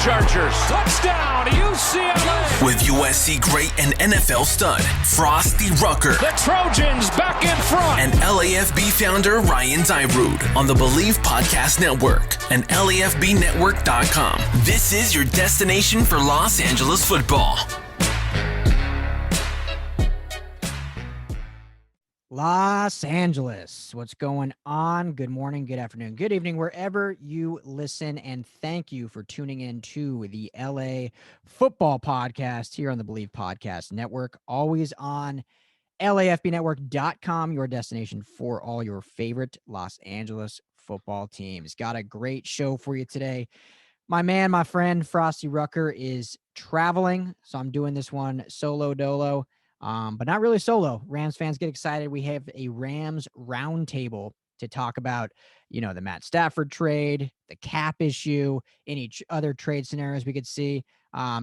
Chargers. Touchdown, UCLA. With USC great and NFL stud, Frostee Rucker. The Trojans back in front. And LAFB founder Ryan Dyrud on the Believe Podcast Network and LAFBnetwork.com. This is your destination for Los Angeles football. Los Angeles, what's going on? Good morning, good afternoon, good evening, wherever you listen, and thank you for tuning in to the LA Football Podcast here on the Believe Podcast Network, always on LAFBnetwork.com, your destination for all your favorite Los Angeles football teams. Got a great show for you today. My man, my friend, Frostee Rucker is traveling, so I'm doing this one solo dolo. But not really solo. Rams fans get excited. We have a Rams roundtable to talk about, the Matt Stafford trade, the cap issue, any other trade scenarios we could see.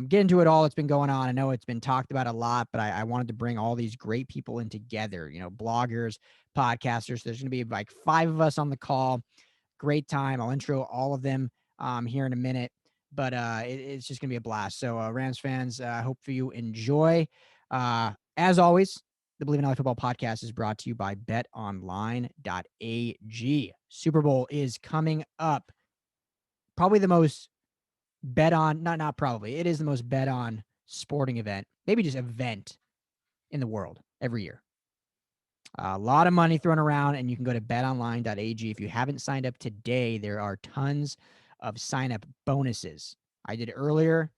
Get into it all. It's been going on. I know it's been talked about a lot, but I wanted to bring all these great people in together, bloggers, podcasters. There's going to be like 5 of us on the call. Great time. I'll intro all of them here in a minute, but it's just going to be a blast. So Rams fans, I hope you enjoy. As always, the Believe in LA Football Podcast is brought to you by BetOnline.Ag. Super Bowl is coming up. Probably the most bet on, not probably, it is the most bet on sporting event, maybe just event in the world every year. A lot of money thrown around, and you can go to BetOnline.Ag. If you haven't signed up today, there are tons of sign-up bonuses. I did it earlier.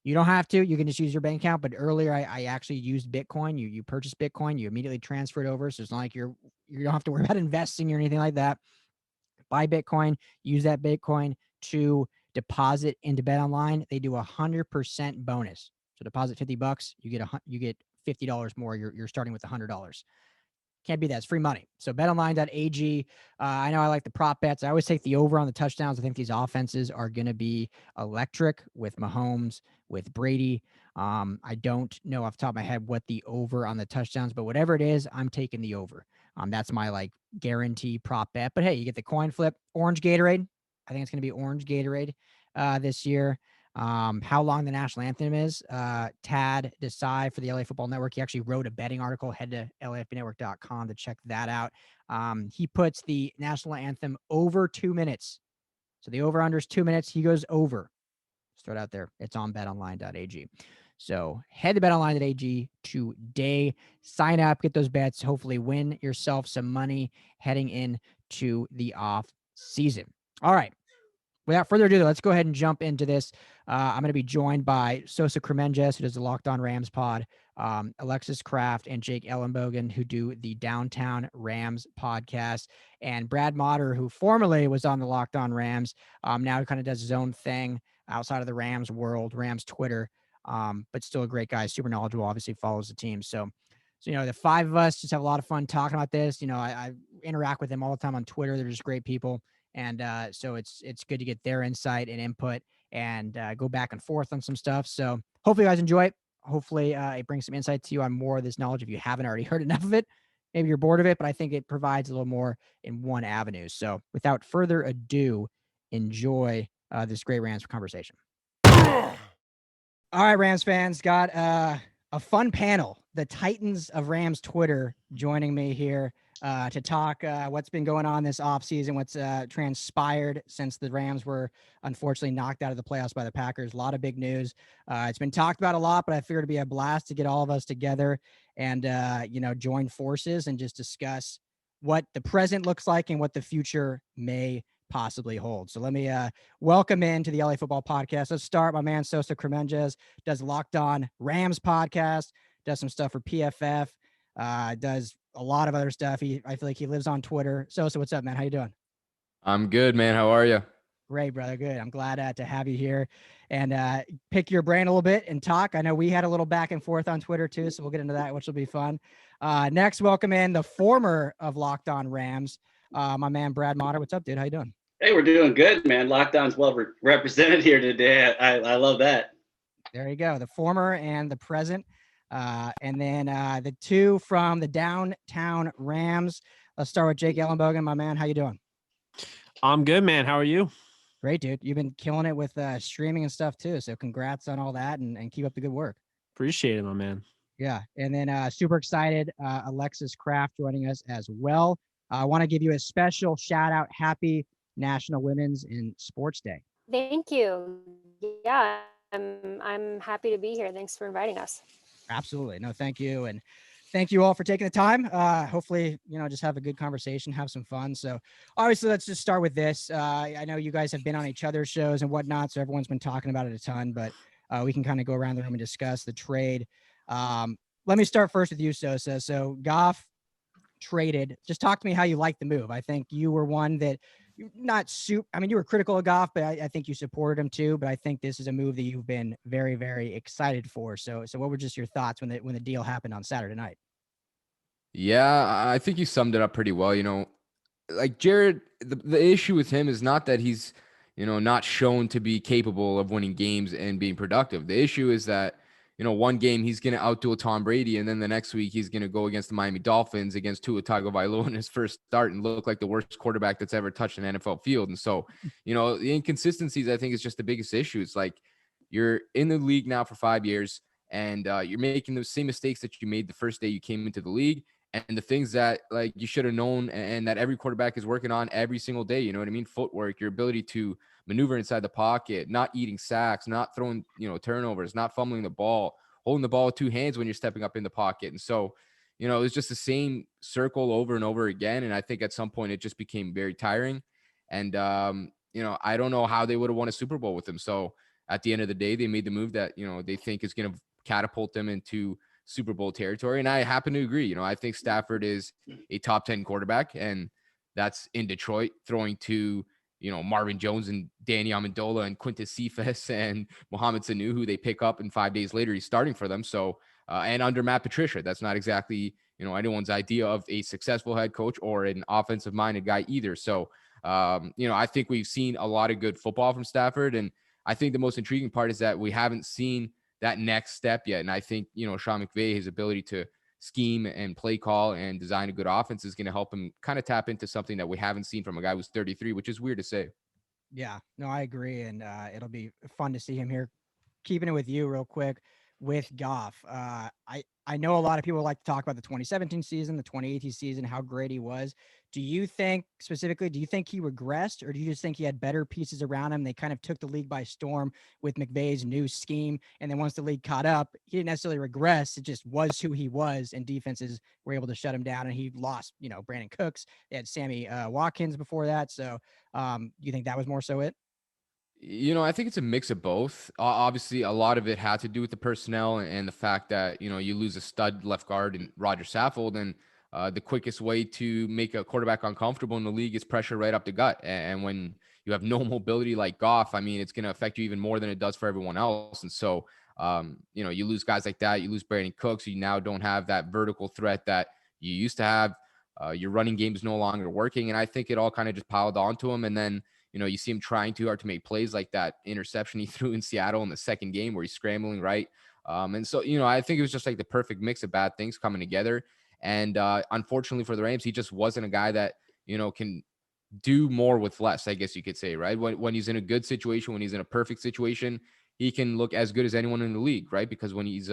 You don't have to. You can just use your bank account. But earlier, I actually used Bitcoin. You purchased Bitcoin. You immediately transfer it over. So it's not like you don't have to worry about investing or anything like that. Buy Bitcoin. Use that Bitcoin to deposit into BetOnline. They do 100% bonus. So deposit $50, you get $50 more. You're starting with $100. Can't beat that. It's free money. So BetOnline.Ag. I know I like the prop bets. I always take the over on the touchdowns. I think these offenses are going to be electric with Mahomes, with Brady. I don't know off the top of my head what the over on the touchdowns, but whatever it is, I'm taking the over. That's my guarantee prop bet. But hey, you get the coin flip. Orange Gatorade. I think it's going to be orange Gatorade this year. How long the national anthem is. Tad Desai for the LA Football Network. He actually wrote a betting article. Head to LAFBnetwork.com to check that out. He puts the national anthem over 2 minutes. So the over-under is 2 minutes. He goes over. Just throw it out there. It's on BetOnline.Ag. So head to BetOnline.Ag today. Sign up, get those bets. Hopefully win yourself some money heading into the off season. All right. Without further ado, let's go ahead and jump into this. I'm going to be joined by Sosa Kremenjas, who does the Locked On Rams pod, Alexis Kraft, and Jake Ellenbogen, who do the Downtown Rams podcast, and Brad Madar, who formerly was on the Locked On Rams, now kind of does his own thing outside of the Rams world, Rams Twitter, but still a great guy, super knowledgeable, obviously follows the team. So the 5 of us just have a lot of fun talking about this. I interact with them all the time on Twitter. They're just great people. And so it's good to get their insight and input and go back and forth on some stuff. So hopefully you guys enjoy it. Hopefully it brings some insight to you on more of this knowledge if you haven't already heard enough of it. Maybe you're bored of it, but I think it provides a little more in one avenue. So without further ado, enjoy this great Rams conversation. All right, Rams fans, got a fun panel. The Titans of Rams Twitter joining me here to talk what's been going on this offseason, what's transpired since the Rams were unfortunately knocked out of the playoffs by the Packers. A lot of big news. It's been talked about a lot, but I figured it'd be a blast to get all of us together and, join forces and just discuss what the present looks like and what the future may possibly hold. So let me welcome into the LA Football Podcast. Let's start. My man Sosa Kremenjas does Locked On Rams podcast, does some stuff for PFF, does a lot of other stuff. I feel like he lives on Twitter. Sosa, what's up, man? How you doing? I'm good, man. How are you? Great, brother. Good. I'm glad to have you here and pick your brain a little bit and talk. I know we had a little back and forth on Twitter too, so we'll get into that, which will be fun. Next, welcome in the former of Locked On Rams, my man Brad Madar. What's up, dude? How you doing? Hey, we're doing good, man. Locked On's well represented here today. I love that. There you go. The former and the present. And then the two from the Downtown Rams. Let's start with Jake Ellenbogen. My man, how you doing? I'm good, man. How are you? Great, dude. You've been killing it with streaming and stuff too. So congrats on all that and keep up the good work. Appreciate it, my man. Yeah. And then super excited, Alexis Kraft joining us as well. I want to give you a special shout out. Happy National Women's in Sports Day. Thank you. Yeah, I'm happy to be here. Thanks for inviting us. Absolutely. No, thank you. And thank you all for taking the time. Hopefully, just have a good conversation, have some fun. So obviously, let's just start with this. I know you guys have been on each other's shows and whatnot, so everyone's been talking about it a ton, but we can kind of go around the room and discuss the trade. Let me start first with you, Sosa. So Goff traded. Just talk to me how you like the move. I think you were one that you were critical of Goff, but I think you supported him too. But I think this is a move that you've been very, very excited for. So what were just your thoughts when the deal happened on Saturday night? Yeah, I think you summed it up pretty well. Like Jared, the issue with him is not that he's, not shown to be capable of winning games and being productive. The issue is that, one game he's going to outdo Tom Brady, and then the next week he's going to go against the Miami Dolphins against Tua Tagovailoa in his first start and look like the worst quarterback that's ever touched an NFL field. And so, the inconsistencies, I think, is just the biggest issue. It's like you're in the league now for 5 years, and you're making those same mistakes that you made the first day you came into the league, and the things that like you should have known and that every quarterback is working on every single day. You know what I mean? Footwork, your ability to maneuver inside the pocket, not eating sacks, not throwing, turnovers, not fumbling the ball, holding the ball with two hands when you're stepping up in the pocket. And so, it was just the same circle over and over again. And I think at some point it just became very tiring. And, I don't know how they would have won a Super Bowl with him. So at the end of the day, they made the move that, they think is going to catapult them into Super Bowl territory. And I happen to agree. I think Stafford is a top 10 quarterback, and that's in Detroit, throwing to, Marvin Jones and Danny Amendola and Quintus Cephas and Mohamed Sanu, who they pick up, and 5 days later he's starting for them. So, and under Matt Patricia, that's not exactly, anyone's idea of a successful head coach or an offensive minded guy either. So, I think we've seen a lot of good football from Stafford. And I think the most intriguing part is that we haven't seen that next step yet. And I think, Sean McVay, his ability to scheme and play call and design a good offense is going to help him kind of tap into something that we haven't seen from a guy who's 33, which is weird to say. Yeah, no, I agree. And it'll be fun to see him here. Keeping it with you real quick with Goff. I know a lot of people like to talk about the 2017 season, the 2018 season, how great he was. Do you think he regressed, or do you just think he had better pieces around him? They kind of took the league by storm with McVay's new scheme. And then once the league caught up, he didn't necessarily regress. It just was who he was, and defenses were able to shut him down. And he lost, Brandon Cooks. They had Sammy Watkins before that. So do you think that was more so it? I think it's a mix of both. Obviously, a lot of it had to do with the personnel and the fact that, you lose a stud left guard in Roger Saffold. And the quickest way to make a quarterback uncomfortable in the league is pressure right up the gut. And when you have no mobility like Goff, it's going to affect you even more than it does for everyone else. And so, you lose guys like that. You lose Brandon Cooks. You now don't have that vertical threat that you used to have. Your running game is no longer working. And I think it all kind of just piled onto him. And then, you see him trying too hard to make plays, like that interception he threw in Seattle in the second game where he's scrambling, right? And so, I think it was just like the perfect mix of bad things coming together. And unfortunately for the Rams, he just wasn't a guy that, can do more with less, I guess you could say, right? When he's in a good situation, when he's in a perfect situation, he can look as good as anyone in the league, right? Because when he's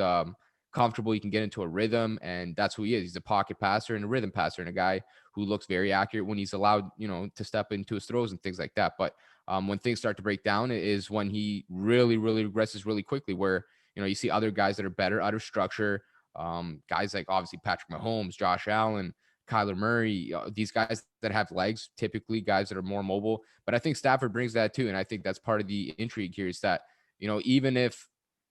comfortable, he can get into a rhythm, and that's who he is. He's a pocket passer and a rhythm passer, and a guy who looks very accurate when he's allowed, to step into his throws and things like that. But when things start to break down is when he really, really regresses really quickly, where, you see other guys that are better out of structure, guys like obviously Patrick Mahomes, Josh Allen, Kyler Murray, these guys that have legs, typically guys that are more mobile. But I think Stafford brings that too. And I think that's part of the intrigue here is that, even if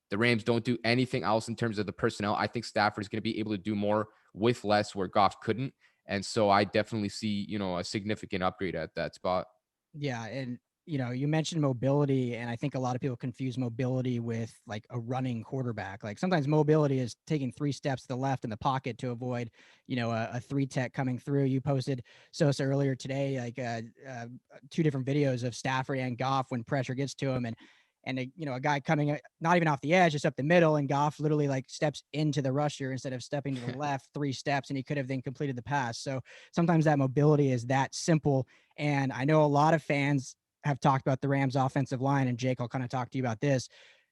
the Rams don't do anything else in terms of the personnel, I think Stafford is going to be able to do more with less where Goff couldn't. And so I definitely see, a significant upgrade at that spot. Yeah. And, you mentioned mobility, and I think a lot of people confuse mobility with like a running quarterback. Like sometimes mobility is taking 3 steps to the left in the pocket to avoid, a 3-tech coming through. You posted Sosa earlier today, like 2 different videos of Stafford and Goff when pressure gets to him. And a guy coming not even off the edge, just up the middle, and Goff literally like steps into the rusher instead of stepping to the left 3 steps, and he could have then completed the pass. So sometimes that mobility is that simple. And I know a lot of fans have talked about the Rams offensive line, and Jake, I'll kind of talk to you about this,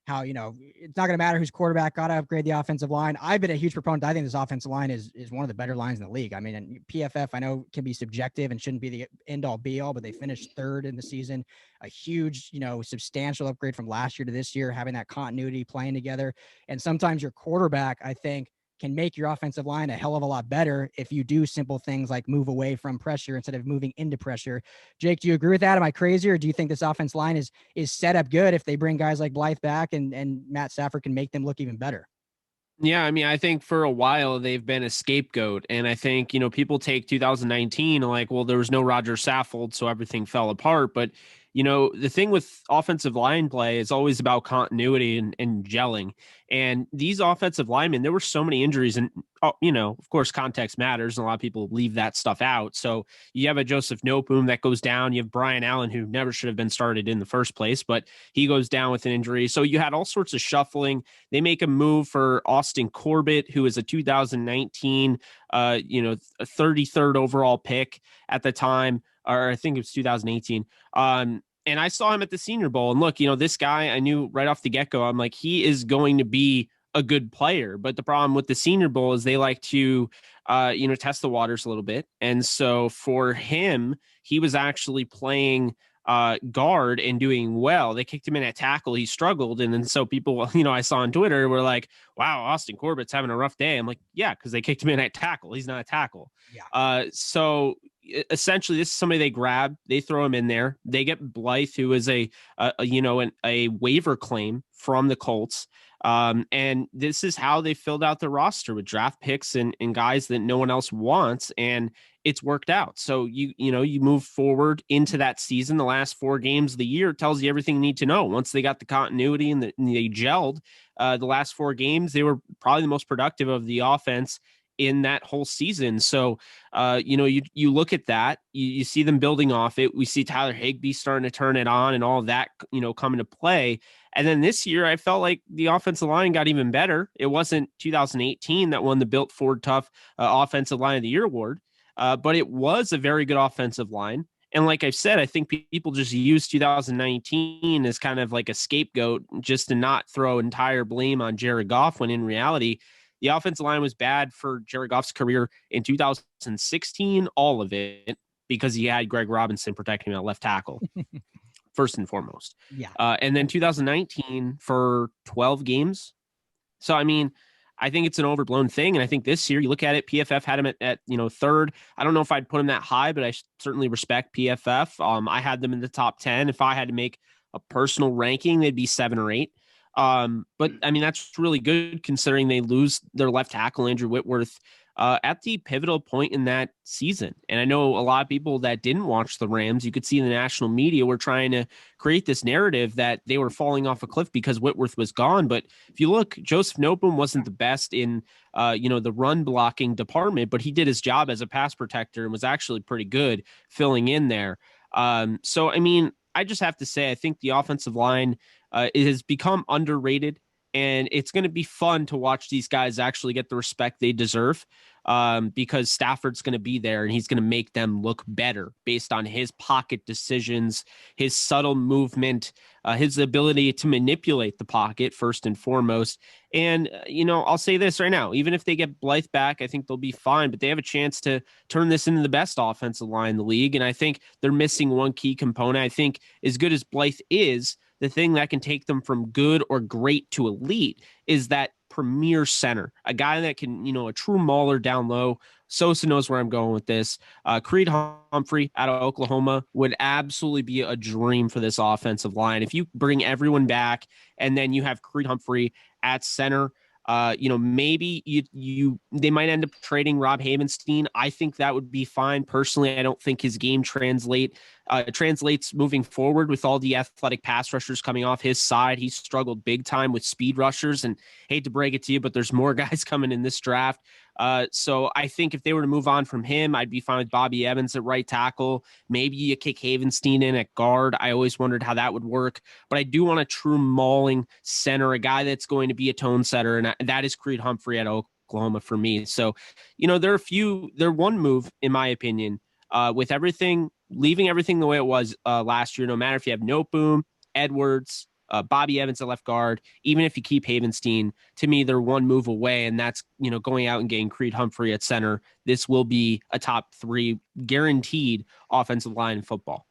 how, it's not going to matter who's quarterback, got to upgrade the offensive line. I've been a huge proponent. I think this offensive line is one of the better lines in the league. I mean, and PFF, I know, can be subjective and shouldn't be the end all be all, but they finished third in the season. A huge, substantial upgrade from last year to this year, having that continuity, playing together. And sometimes your quarterback, I think, can make your offensive line a hell of a lot better if you do simple things like move away from pressure instead of moving into pressure. Jake, do you agree with that? Am I crazy? Or do you think this offense line is set up good if they bring guys like Blythe back and Matt Stafford can make them look even better? Yeah, I mean, I think for a while they've been a scapegoat. And I think, people take 2019 like, well, there was no Roger Saffold, so everything fell apart. But, the thing with offensive line play is always about continuity and gelling. And these offensive linemen, there were so many injuries. And, of course, context matters. And a lot of people leave that stuff out. So you have a Joseph Noteboom that goes down. You have Brian Allen, who never should have been started in the first place, but he goes down with an injury. So you had all sorts of shuffling. They make a move for Austin Corbett, who is a 2019, a 33rd overall pick at the time, or I think it was 2018. And I saw him at the Senior Bowl, and look, this guy, I knew right off the get-go, I'm like, he is going to be a good player. But the problem with the Senior Bowl is they like to, test the waters a little bit. And so for him, he was actually playing guard and doing well. They kicked him in at tackle. He struggled. And then so people, I saw on Twitter were like, wow, Austin Corbett's having a rough day. I'm like, yeah, because they kicked him in at tackle. He's not a tackle. Yeah. So essentially this is somebody they grab, they throw him in there. They get Blythe, who is a waiver claim from the Colts. And this is how they filled out the roster with draft picks and guys that no one else wants. And it's worked out. So you move forward into that season. The last 4 games of the year tells you everything you need to know. Once they got the continuity and they gelled, the last 4 games, they were probably the most productive of the offense in that whole season. So, you look at that, you see them building off it. We see Tyler Higbee starting to turn it on and all of that, come into play. And then this year, I felt like the offensive line got even better. It wasn't 2018 that won the Built Ford Tough Offensive Line of the Year award, but it was a very good offensive line. And like I've said, I think people just use 2019 as kind of like a scapegoat just to not throw entire blame on Jared Goff, when in reality, the offensive line was bad for Jared Goff's career in 2016, all of it, because he had Greg Robinson protecting him at left tackle, first and foremost. Yeah. And then 2019 for 12 games. So, I mean, I think it's an overblown thing. And I think this year, you look at it, PFF had him at third. I don't know if I'd put him that high, but I certainly respect PFF. I had them in the top 10. If I had to make a personal ranking, they'd be 7 or 8. But I mean, that's really good considering they lose their left tackle, Andrew Whitworth, at the pivotal point in that season. And I know a lot of people that didn't watch the Rams, you could see in the national media, were trying to create this narrative that they were falling off a cliff because Whitworth was gone. But if you look, Joseph Noteboom wasn't the best in, the run blocking department, but he did his job as a pass protector and was actually pretty good filling in there. So, I mean, I just have to say, I think the offensive line it has become underrated, and it's going to be fun to watch these guys actually get the respect they deserve, because Stafford's going to be there and he's going to make them look better based on his pocket decisions, his subtle movement, his ability to manipulate the pocket first and foremost. And, I'll say this right now, even if they get Blythe back, I think they'll be fine, but they have a chance to turn this into the best offensive line in the league. And I think they're missing one key component. I think as good as Blythe is, the thing that can take them from good or great to elite is that premier center, a guy that can, a true mauler down low. Sosa knows where I'm going with this. Creed Humphrey out of Oklahoma would absolutely be a dream for this offensive line. If you bring everyone back and then you have Creed Humphrey at center, maybe they might end up trading Rob Havenstein. I think that would be fine. Personally, I don't think his game translates moving forward with all the athletic pass rushers coming off his side. He struggled big time with speed rushers, and hate to break it to you, but there's more guys coming in this draft. So I think if they were to move on from him, I'd be fine with Bobby Evans at right tackle. Maybe you kick Havenstein in at guard. I always wondered how that would work, but I do want a true mauling center, a guy that's going to be a tone setter, and that is Creed Humphrey at Oklahoma for me. So, they're one move, in my opinion, with everything leaving everything the way it was last year, no matter if you have Noteboom, Edwards, Bobby Evans at left guard, even if you keep Havenstein, to me, they're one move away, and that's, going out and getting Creed Humphrey at center. This will be a top 3 guaranteed offensive line in football.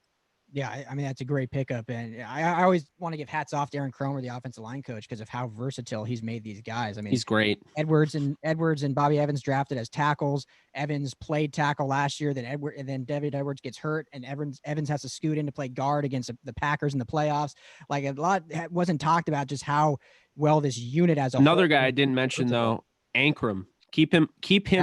Yeah, I mean, that's a great pickup. And I always want to give hats off to Aaron Kromer, the offensive line coach, because of how versatile he's made these guys. I mean, he's great. Edwards and Bobby Evans drafted as tackles. Evans played tackle last year. Then David Edwards gets hurt, and Evans has to scoot in to play guard against the Packers in the playoffs. Like, a lot wasn't talked about just how well this unit as a Another whole guy I didn't mention though, Ankrum. Keep him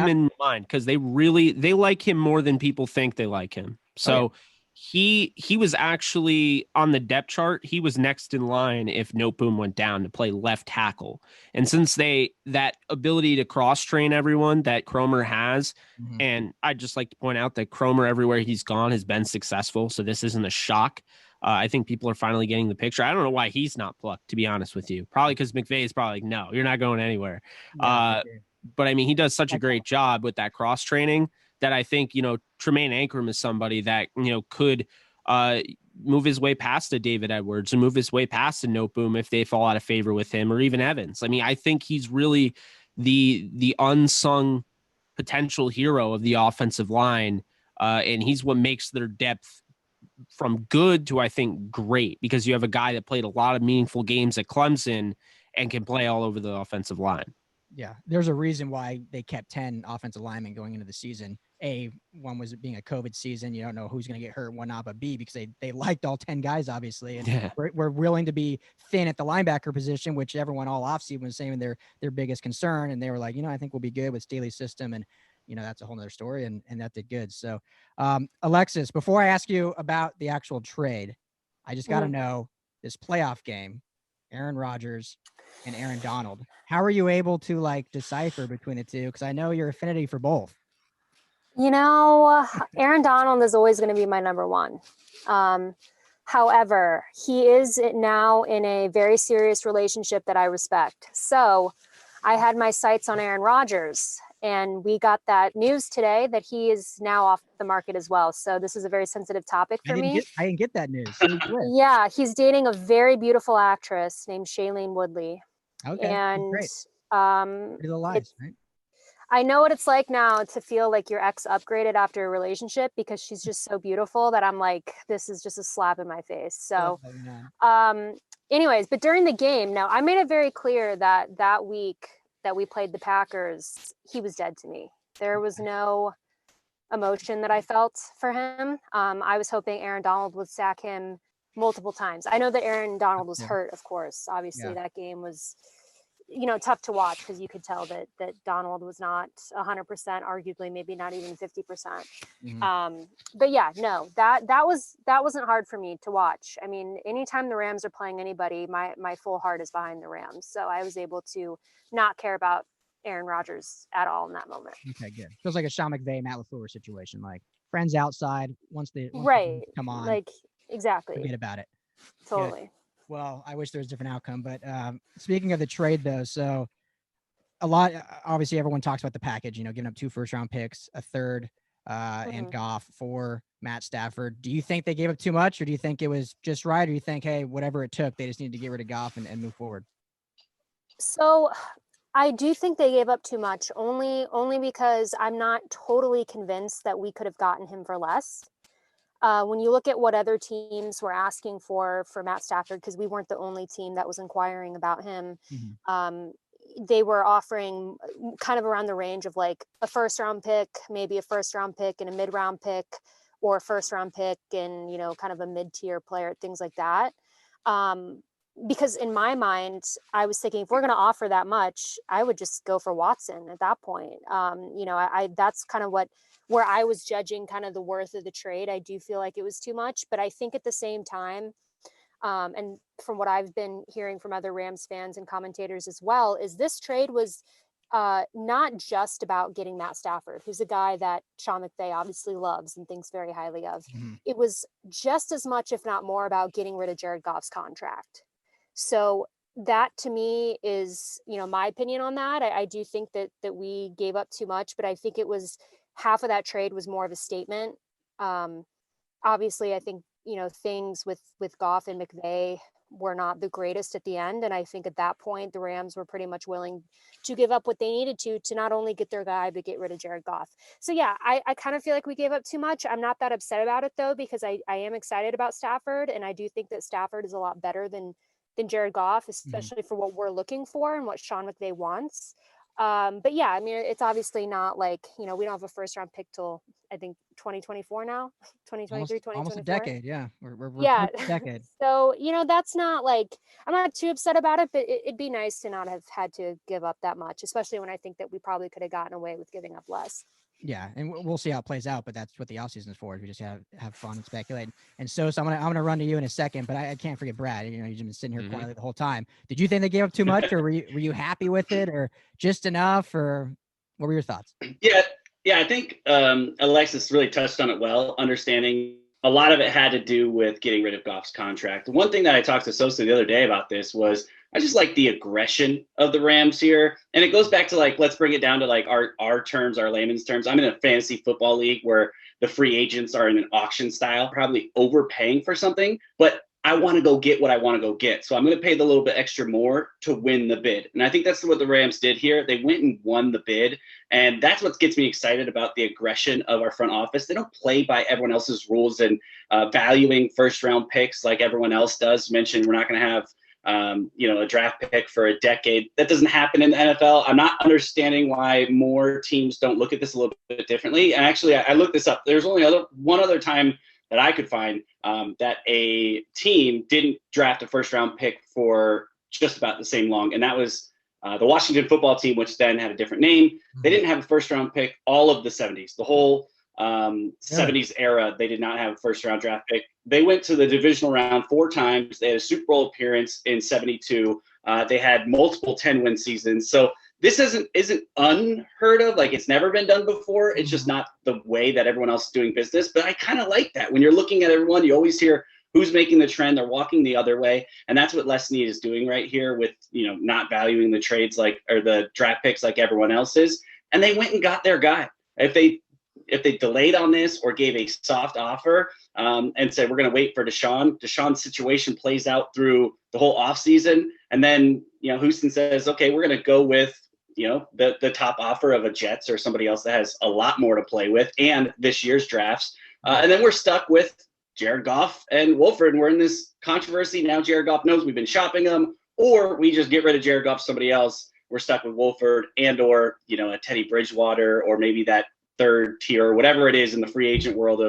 in mind, because they like him more than people think they like him. So he was actually on the depth chart. He was next in line if Noteboom went down to play left tackle. And since that ability to cross train everyone that Kromer has, and I'd just like to point out that Kromer everywhere he's gone has been successful. So this isn't a shock. I think people are finally getting the picture. I don't know why he's not plucked, to be honest with you. Probably because McVay is probably like, no, you're not going anywhere. But I mean, he does such a great job with that cross training that I think, Tremaine Ankrum is somebody that, could move his way past a David Edwards and move his way past a Noteboom if they fall out of favor with him, or even Evans. I mean, I think he's really the unsung potential hero of the offensive line. And he's what makes their depth from good to, I think, great, because you have a guy that played a lot of meaningful games at Clemson and can play all over the offensive line. Yeah, there's a reason why they kept 10 offensive linemen going into the season. One was it being a COVID season. You don't know who's going to get hurt, one not, but B, because they liked all 10 guys, obviously. And we're willing to be thin at the linebacker position, which everyone all offseason was saying their biggest concern. And they were like, I think we'll be good with Staley's system. And, that's a whole nother story. And that did good. So, Alexis, before I ask you about the actual trade, I just got to know this playoff game, Aaron Rodgers and Aaron Donald. How are you able to decipher between the two? Because I know your affinity for both. Aaron Donald is always going to be my number one. However, he is now in a very serious relationship that I respect. So I had my sights on Aaron Rodgers, and we got that news today that he is now off the market as well. So this is a very sensitive topic for me. I didn't get that news. Yeah, he's dating a very beautiful actress named Shailene Woodley. Okay, and great. Pretty Little Lies, right? I know what it's like now to feel like your ex upgraded after a relationship, because she's just so beautiful that I'm like, this is just a slap in my face. So, anyways, but during the game, now I made it very clear that week that we played the Packers, he was dead to me. There was no emotion that I felt for him. I was hoping Aaron Donald would sack him multiple times. I know that Aaron Donald was hurt, of course. Obviously, that game was, tough to watch, because you could tell that Donald was not 100%, arguably maybe not even 50%. But yeah, no, that wasn't hard for me to watch. I mean, anytime the Rams are playing anybody, my full heart is behind the Rams. So I was able to not care about Aaron Rodgers at all in that moment. Okay, good. Feels like a Sean McVay, Matt LaFleur situation, like friends outside once they come on. Like, exactly. Forget about it. Totally. Good. Well, I wish there was a different outcome, but speaking of the trade though, so obviously everyone talks about the package, giving up 2 first-round picks, a third, and Goff for Matt Stafford. Do you think they gave up too much, or do you think it was just right, or do you think, hey, whatever it took, they just needed to get rid of Goff and move forward? So I do think they gave up too much, only because I'm not totally convinced that we could have gotten him for less. When you look at what other teams were asking for Matt Stafford, because we weren't the only team that was inquiring about him, they were offering kind of around the range of like a first-round pick, maybe a first-round pick and a mid-round pick, or a first-round pick and, kind of a mid-tier player, things like that. Because in my mind, I was thinking, if we're going to offer that much, I would just go for Watson at that point. That's kind of where I was judging kind of the worth of the trade. I do feel like it was too much, but I think at the same time, and from what I've been hearing from other Rams fans and commentators as well, is this trade was not just about getting Matt Stafford, who's a guy that Sean McVay obviously loves and thinks very highly of. It was just as much, if not more, about getting rid of Jared Goff's contract. So that to me is, my opinion on that. I do think that we gave up too much, but I think it was half of that trade was more of a statement obviously I think, things with Goff and McVay were not the greatest at the end. And I think at that point, the Rams were pretty much willing to give up what they needed to not only get their guy, but get rid of Jared Goff. So yeah, I kind of feel like we gave up too much. I'm not that upset about it though, because I am excited about Stafford. And I do think that Stafford is a lot better than Jared Goff, especially for what we're looking for and what Sean McVay wants. But yeah, I mean, it's obviously not like, we don't have a first round pick till I think 2024 now, 2023, 2024. Almost a decade. Yeah. We're yeah. a decade. So, that's not like, I'm not too upset about it, but it'd be nice to not have had to give up that much, especially when I think that we probably could have gotten away with giving up less. Yeah, and we'll see how it plays out, but that's what the offseason is for. We just have fun and speculate. And so I'm gonna run to you in a second, but I can't forget Brad. You've been sitting here quietly the whole time. Did you think they gave up too much, or were you happy with it, or just enough, or what were your thoughts? Yeah, I think Alexis really touched on it well, understanding a lot of it had to do with getting rid of Goff's contract. One thing that I talked to Sosa the other day about this was I just like the aggression of the Rams here. And it goes back to let's bring it down to our terms, our layman's terms. I'm in a fantasy football league where the free agents are in an auction style, probably overpaying for something, but I want to go get what I want to go get. So I'm going to pay the little bit extra more to win the bid. And I think that's what the Rams did here. They went and won the bid. And that's what gets me excited about the aggression of our front office. They don't play by everyone else's rules and valuing first round picks like everyone else does. Mentioned we're not going to have a draft pick for a decade. That doesn't happen in the NFL. I'm not understanding why more teams don't look at this a little bit differently. And actually, I looked this up. There's only one other time that I could find that a team didn't draft a first-round pick for just about the same long, and that was the Washington football team, which then had a different name. They didn't have a first-round pick all of the 70s. The whole 70s era, they did not have a first-round draft pick. They went to the divisional round 4 times. They had a Super Bowl appearance in 72. They had multiple 10-win seasons. So this isn't unheard of. It's never been done before. It's just not the way that everyone else is doing business. But I kind of like that. When you're looking at everyone, you always hear who's making the trend. They're walking the other way. And that's what Les Snead is doing right here with, not valuing the trades or the draft picks like everyone else is. And they went and got their guy. If they delayed on this or gave a soft offer and said, we're going to wait for Deshaun's situation plays out through the whole offseason. And then, Houston says, okay, we're going to go with, the top offer of a Jets or somebody else that has a lot more to play with and this year's drafts. And then we're stuck with Jared Goff and Wolford. And we're in this controversy. Now Jared Goff knows we've been shopping him, or we just get rid of Jared Goff, somebody else. We're stuck with Wolford or, a Teddy Bridgewater, or maybe that third tier, whatever it is in the free agent world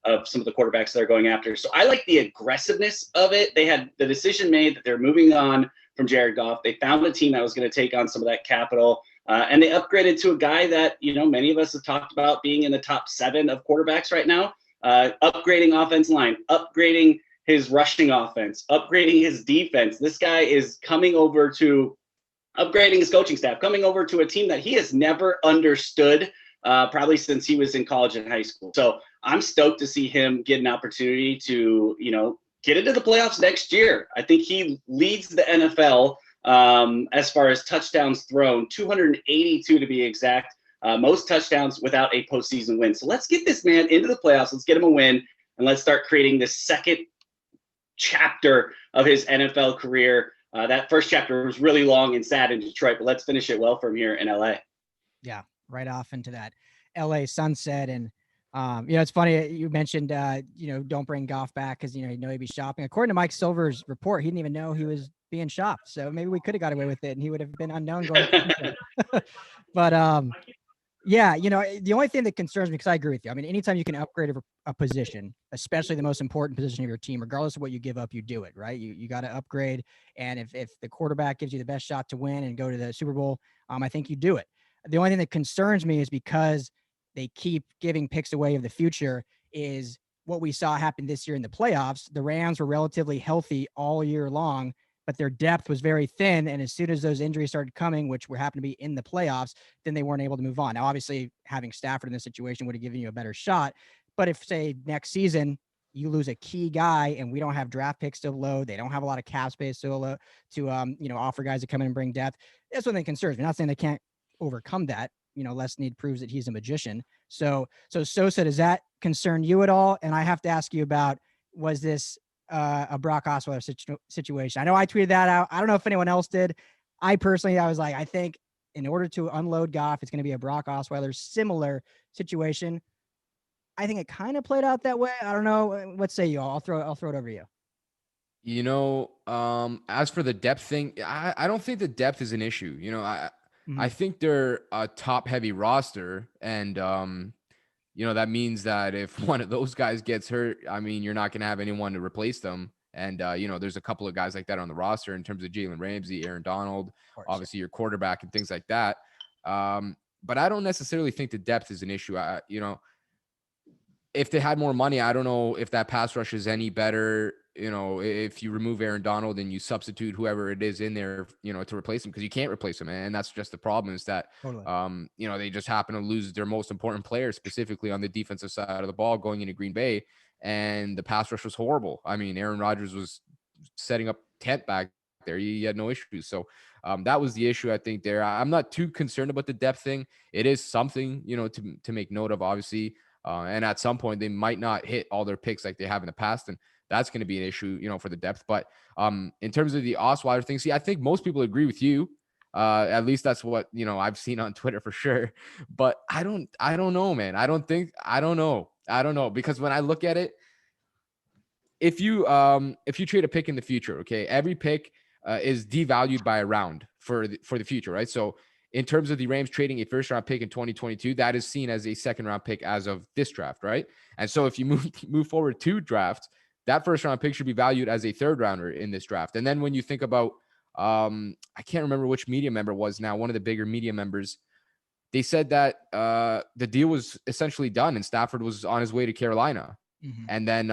of some of the quarterbacks they're going after. So I like the aggressiveness of it. They had the decision made that they're moving on from Jared Goff. They found a team that was going to take on some of that capital, and they upgraded to a guy that, many of us have talked about being in the top 7 of quarterbacks right now, upgrading offensive line, upgrading his rushing offense, upgrading his defense. This guy is coming over to upgrading his coaching staff, coming over to a team that he has never understood probably since he was in college and high school. So I'm stoked to see him get an opportunity to, get into the playoffs next year. I think he leads the NFL as far as touchdowns thrown, 282 to be exact, most touchdowns without a postseason win. So let's get this man into the playoffs. Let's get him a win, and let's start creating this second chapter of his NFL career. That first chapter was really long and sad in Detroit, but let's finish it well from here in LA. Yeah, right off into that LA sunset. And it's funny you mentioned don't bring Goff back because he'd be shopping. According to Mike Silver's report, he didn't even know he was being shopped, so maybe we could have got away with it and he would have been unknown going but the only thing that concerns me, because I agree with you, I mean, anytime you can upgrade a position, especially the most important position of your team, regardless of what you give up, you do it, right? You got to upgrade, and if the quarterback gives you the best shot to win and go to the Super Bowl, I think you do it. The only thing that concerns me is because they keep giving picks away of the future is what we saw happen this year in the playoffs. The Rams were relatively healthy all year long, but their depth was very thin. And as soon as those injuries started coming, which were happened to be in the playoffs, then they weren't able to move on. Now, obviously, having Stafford in this situation would have given you a better shot. But if, say, next season you lose a key guy and we don't have draft picks to load, they don't have a lot of cap space to offer guys to come in and bring depth, that's one thing that concerns me. I'm not saying they can't overcome that. Les Snead proves that he's a magician, So Sosa, does that concern you at all? And I have to ask you about, was this a Brock Osweiler situation? I know I tweeted that out. I don't know if anyone else did. I personally, I was like, I think in order to unload Goff, it's going to be a Brock Osweiler similar situation. I think it kind of played out that way. I don't know. What say you all? I'll throw it over to you. You know, as for the depth thing, I don't think the depth is an issue. You know, I think they're a top heavy roster, and you know, that means that if one of those guys gets hurt, I mean, you're not going to have anyone to replace them. And you know, there's a couple of guys like that on the roster in terms of Jalen Ramsey, Aaron Donald, obviously your quarterback and things like that. But I don't necessarily think the depth is an issue. You know, if they had more money, I don't know if that pass rush is any better. You know, if you remove Aaron Donald and you substitute whoever it is in there, you know, to replace him, because you can't replace him. And that's just the problem, is that, you know, they just happen to lose their most important player, specifically on the defensive side of the ball, going into Green Bay. And the pass rush was horrible. I mean, Aaron Rodgers was setting up tent back there. He had no issues. So that was the issue, I think, there. I'm not too concerned about the depth thing. It is something, you know, to make note of, obviously. And at some point, they might not hit all their picks like they have in the past. And that's going to be an issue, you know, for the depth. But in terms of the Osweiler thing, see, I think most people agree with you. At least that's what, you know, I've seen on Twitter for sure. But I don't know, man. I don't know. Because when I look at it, if you trade a pick in the future, okay, every pick is devalued by a round for the future, right? So in terms of the Rams trading a first round pick in 2022, that is seen as a second round pick as of this draft, right? And so if you move forward 2 drafts, that first round pick should be valued as a third rounder in this draft. And then when you think about, I can't remember which media member it was now, one of the bigger media members, they said that the deal was essentially done and Stafford was on his way to Carolina. And then,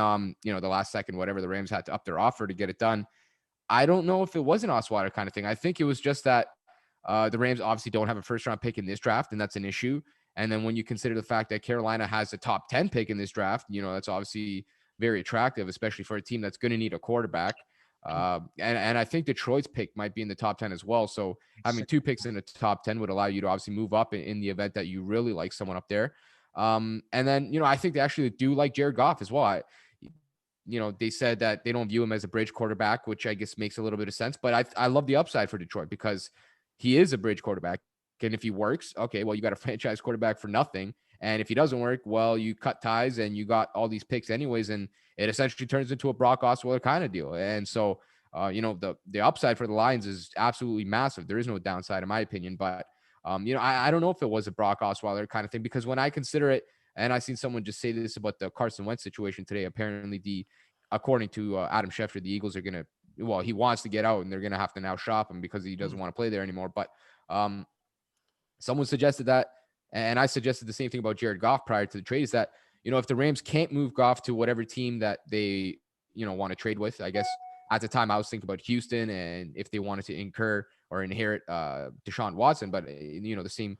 you know, the last second, whatever, the Rams had to up their offer to get it done. I don't know if it was an Osweiler kind of thing. I think it was just that the Rams obviously don't have a first round pick in this draft, and that's an issue. And then when you consider the fact that Carolina has a top 10 pick in this draft, you know, that's obviously very attractive, especially for a team that's going to need a quarterback. And I think Detroit's pick might be in the top 10 as well. So having 2 picks in the top 10 would allow you to obviously move up in the event that you really like someone up there. And then, you know, I think they actually do like Jared Goff as well. You know, they said that they don't view him as a bridge quarterback, which I guess makes a little bit of sense. But I love the upside for Detroit because he is a bridge quarterback. And if he works, okay, well, you got a franchise quarterback for nothing. And if he doesn't work, well, you cut ties and you got all these picks anyways. And it essentially turns into a Brock Osweiler kind of deal. And so, you know, the upside for the Lions is absolutely massive. There is no downside, in my opinion. But, you know, I don't know if it was a Brock Osweiler kind of thing, because when I consider it, and I seen someone just say this about the Carson Wentz situation today, apparently according to Adam Schefter, the Eagles are going to, well, he wants to get out and they're going to have to now shop him because he doesn't want to play there anymore. But someone suggested that, and I suggested the same thing about Jared Goff prior to the trade, is that, you know, if the Rams can't move Goff to whatever team that they, you know, want to trade with, I guess at the time I was thinking about Houston, and if they wanted to incur or inherit Deshaun Watson, but, you know, the same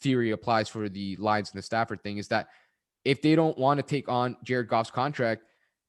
theory applies for the Lions and the Stafford thing, is that if they don't want to take on Jared Goff's contract,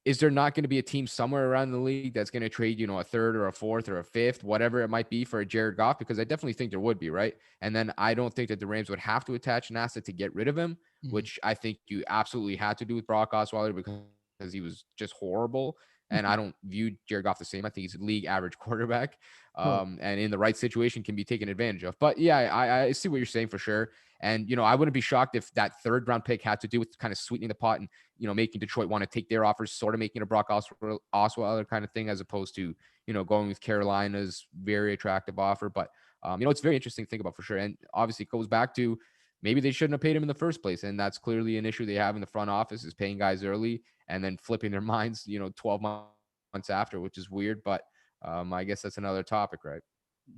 is there not going to be a team somewhere around the league that's going to trade, you know, a third or a fourth or a fifth, whatever it might be, for a Jared Goff? Because I definitely think there would be, right? And then I don't think that the Rams would have to attach an asset to get rid of him, which I think you absolutely had to do with Brock Osweiler because he was just horrible. And I don't view Jared Goff the same. I think he's a league average quarterback, and in the right situation can be taken advantage of. But yeah, I see what you're saying for sure. And, you know, I wouldn't be shocked if that third round pick had to do with kind of sweetening the pot and, you know, making Detroit want to take their offers, sort of making a Brock Osweiler kind of thing, as opposed to, you know, going with Carolina's very attractive offer. But, you know, it's very interesting to think about for sure. And obviously it goes back to maybe they shouldn't have paid him in the first place. And that's clearly an issue they have in the front office, is paying guys early and then flipping their minds, you know, 12 months after, which is weird. But I guess that's another topic, right?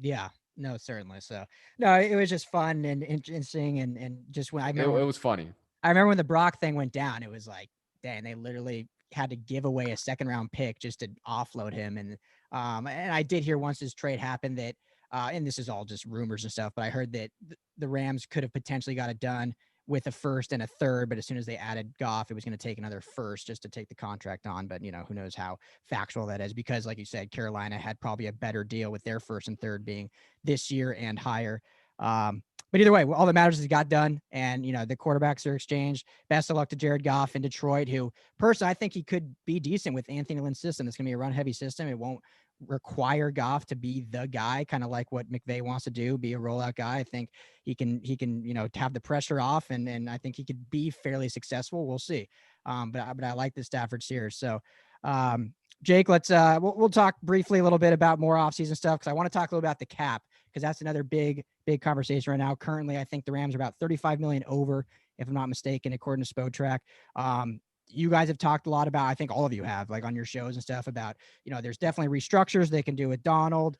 Yeah. No, certainly. So, no, it was just fun and interesting. And just when I remember, it was funny. I remember when the Brock thing went down, it was like, dang, they literally had to give away a second round pick just to offload him. And I did hear once this trade happened that, and this is all just rumors and stuff, but I heard that the Rams could have potentially got it done with a first and a third, but as soon as they added Goff, it was going to take another first just to take the contract on. But, you know, who knows how factual that is, because like you said, Carolina had probably a better deal with their first and third being this year and higher. But either way, all that matters is it got done, and the quarterbacks are exchanged. Best of luck to Jared Goff in Detroit, who personally I think he could be decent with Anthony Lynn's system. It's going to be a run-heavy system. It won't require Goff to be the guy, kind of like what McVay wants to do, be a rollout guy. I think he can have the pressure off, and I think he could be fairly successful. We'll see. But I like the Stafford series. So, Jake, let's we'll talk briefly a little bit about more offseason stuff, because I want to talk a little about the cap, because that's another big conversation right now. Currently, I think the Rams are about $35 million over, if I'm not mistaken, according to Spotrac. You guys have talked a lot about, I think all of you have, like on your shows and stuff, about, there's definitely restructures they can do with Donald,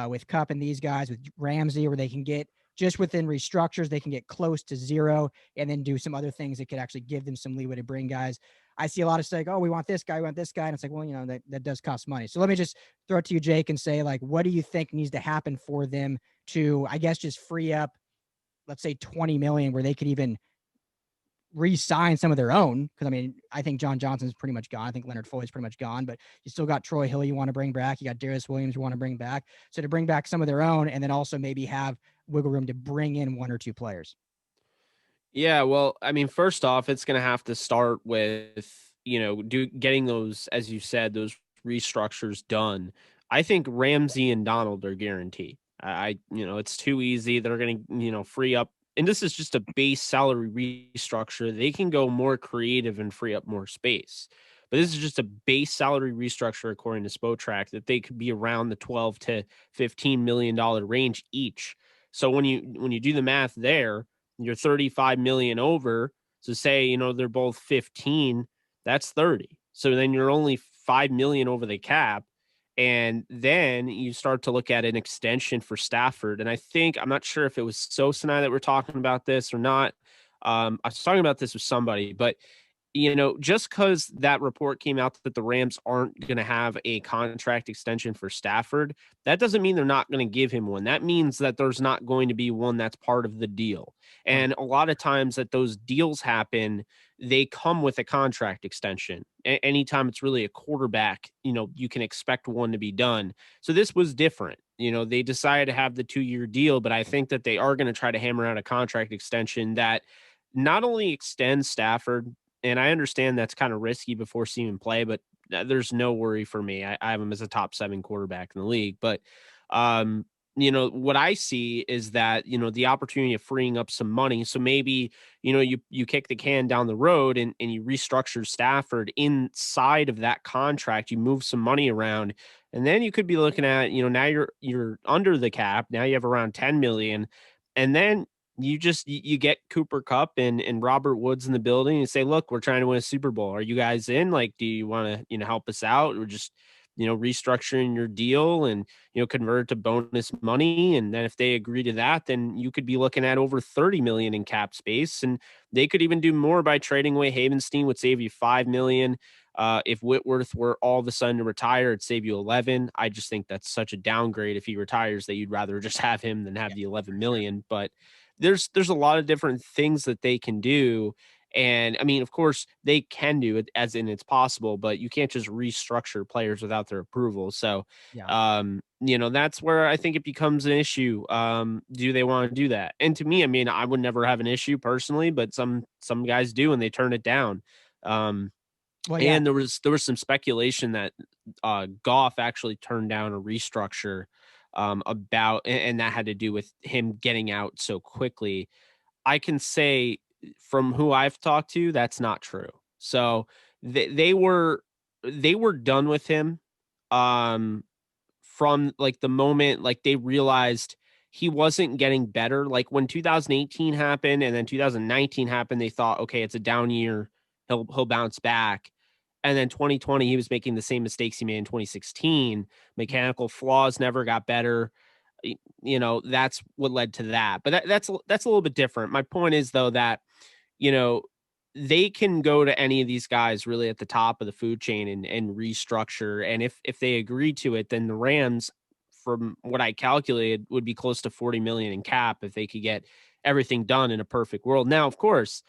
with Kupp and these guys, with Ramsey, where they can get just within restructures, they can get close to zero and then do some other things that could actually give them some leeway to bring guys. I see a lot of stuff like, oh, we want this guy, we want this guy. And it's like, well, that does cost money. So let me just throw it to you, Jake, and say, like, what do you think needs to happen for them to, I guess, just free up, let's say 20 million, where they could even re-sign some of their own? Because, I mean, I think John Johnson's pretty much gone. I think Leonard Floyd's pretty much gone, but you still got Troy Hill you want to bring back. You got Darius Williams you want to bring back. So to bring back some of their own, and then also maybe have wiggle room to bring in one or two players. Yeah, well, I mean, first off, it's going to have to start with, getting those, as you said, those restructures done. I think Ramsey and Donald are guaranteed. It's too easy. They're going to, free up. And this is just a base salary restructure. They can go more creative and free up more space. But this is just a base salary restructure, according to Spotrac, that they could be around the $12 to $15 million range each. So when you do the math there, you're 35 million over. So say, they're both 15, that's 30. So then you're only 5 million over the cap. And then you start to look at an extension for Stafford. And I'm not sure if it was Sosa and I that were talking about this or not. I was talking about this with somebody, but just because that report came out that the Rams aren't going to have a contract extension for Stafford, that doesn't mean they're not going to give him one. That means that there's not going to be one that's part of the deal. And a lot of times that those deals happen, they come with a contract extension. Anytime it's really a quarterback, you can expect one to be done. So this was different. They decided to have the 2-year deal, but I think that they are going to try to hammer out a contract extension that not only extends Stafford, and I understand that's kind of risky before seeing him play, but there's no worry for me. I have him as a top 7 quarterback in the league. But, what I see is that, the opportunity of freeing up some money. So maybe, you kick the can down the road and you restructure Stafford inside of that contract. You move some money around, and then you could be looking at, now you're under the cap. Now you have around 10 million. And then you get Cooper Kupp and Robert Woods in the building and say, look, we're trying to win a Super Bowl. Are you guys in? Like, do you want to, help us out? Or just, restructuring your deal and, convert it to bonus money. And then if they agree to that, then you could be looking at over 30 million in cap space. And they could even do more by trading away Havenstein, would save you 5 million. If Whitworth were all of a sudden to retire, it'd save you 11. I just think that's such a downgrade if he retires that you'd rather just have him than have the 11 million. But there's a lot of different things that they can do. And I mean, of course they can do it, as in it's possible, but you can't just restructure players without their approval. So, that's where I think it becomes an issue. Do they want to do that? And to me, I mean, I would never have an issue personally, but some guys do, and they turn it down. And there was some speculation that Goff actually turned down a restructure and that had to do with him getting out so quickly. I can say from who I've talked to, that's not true. So they were done with him from like the moment, like they realized he wasn't getting better. Like when 2018 happened and then 2019 happened, they thought, okay, it's a down year. He'll bounce back. And then 2020, he was making the same mistakes he made in 2016. Mechanical flaws never got better. That's what led to that. But that's a little bit different. My point is, though, that, they can go to any of these guys really at the top of the food chain and restructure. And if they agree to it, then the Rams, from what I calculated, would be close to 40 million in cap if they could get everything done in a perfect world. Now, of course,